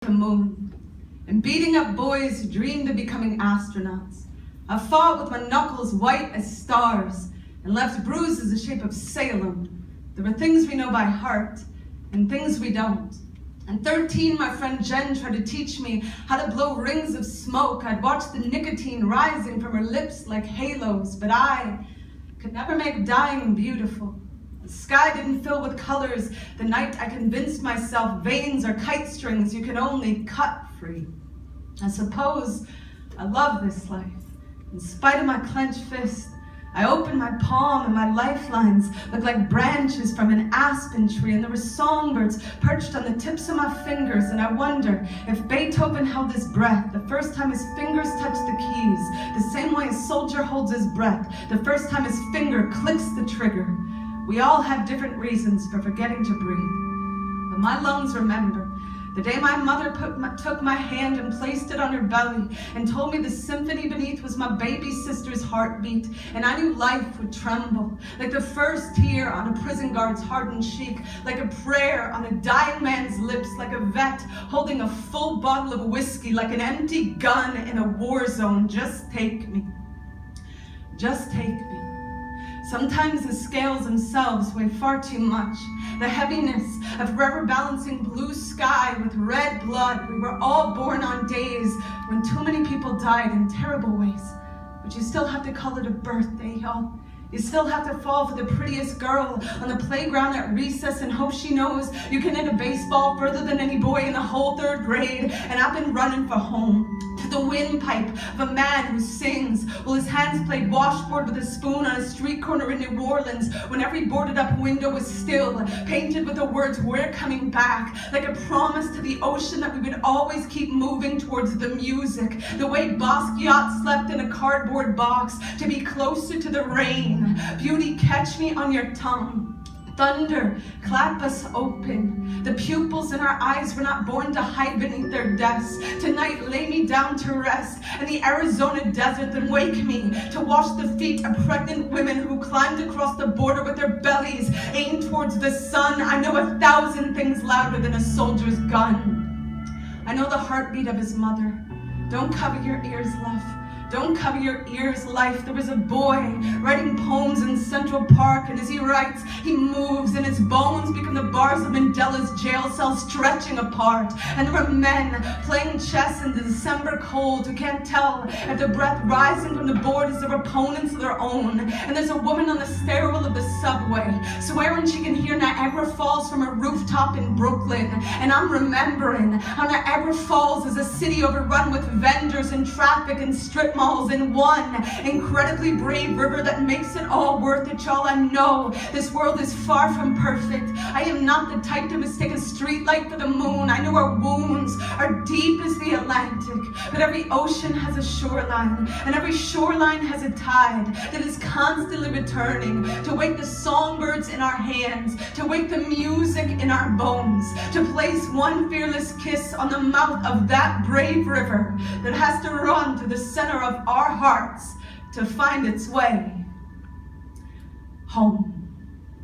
the moon, and beating up boys who dreamed of becoming astronauts. I fought with my knuckles white as stars and left bruises the shape of Salem. There were things we know by heart and things we don't. At 13, my friend Jenn tried to teach me how to blow rings of smoke. I'd watch the nicotine rising from her lips like halos, but I could never make dying beautiful. The sky didn't fill with colors. The night I convinced myself veins are kite strings you can only cut free. I suppose I love this life. In spite of my clenched fist, I opened my palm and my lifelines looked like branches from an aspen tree, and there were songbirds perched on the tips of my fingers, and I wonder if Beethoven held his breath the first time his fingers touched the keys, the same way a soldier holds his breath the first time his finger clicks the trigger. We all have different reasons for forgetting to breathe, but my lungs remember the day my mother took my hand and placed it on her belly and told me the symphony beneath was my baby sister's heartbeat, and I knew life would tremble like the first tear on a prison guard's hardened cheek, like a prayer on a dying man's lips, like a vet holding a full bottle of whiskey, like an empty gun in a war zone. Just take me. Just take me. Sometimes the scales themselves weigh far too much. The heaviness of forever balancing blue sky with red blood. We were all born on days when too many people died in terrible ways. But you still have to call it a birthday, y'all. You still have to fall for the prettiest girl on the playground at recess and hope she knows you can hit a baseball further than any boy in the whole 3rd grade. And I've been running for home, to the windpipe of a man who sings while his hands played washboard with a spoon on a street corner in New Orleans, when every boarded up window was still painted with the words, "We're coming back," like a promise to the ocean that we would always keep moving towards the music, the way Basquiat slept in a cardboard box to be closer to the rain. Beauty, catch me on your tongue. Thunder, clap us open. The pupils in our eyes were not born to hide beneath their desks. Tonight, lay me down to rest in the Arizona desert, then wake me to wash the feet of pregnant women who climbed across the border with their bellies aimed towards the sun. I know 1,000 things louder than a soldier's gun. I know the heartbeat of his mother. Don't cover your ears, love. Don't cover your ears, life. There was a boy writing poems in Central Park, and as he writes, he moves, and his bones become the bars of Mandela's jail cell stretching apart. And there were men playing chess in the December cold who can't tell if the breath rising from the board is their opponent's or their own. And there's a woman on the stairwell of the subway swearing she can hear Niagara Falls from a rooftop in Brooklyn. And I'm remembering how Niagara Falls is a city overrun with vendors and traffic and strip malls in one incredibly brave river that makes it all worth it, y'all. I know this world is far from perfect. I am not the type to mistake a streetlight for the moon. I know our wounds are deep as the Atlantic, but every ocean has a shoreline, and every shoreline has a tide that is constantly returning to wake the songbirds in our hands, to wake the music in our bones, to place one fearless kiss on the mouth of that brave river that has to run to the center of our hearts to find its way home.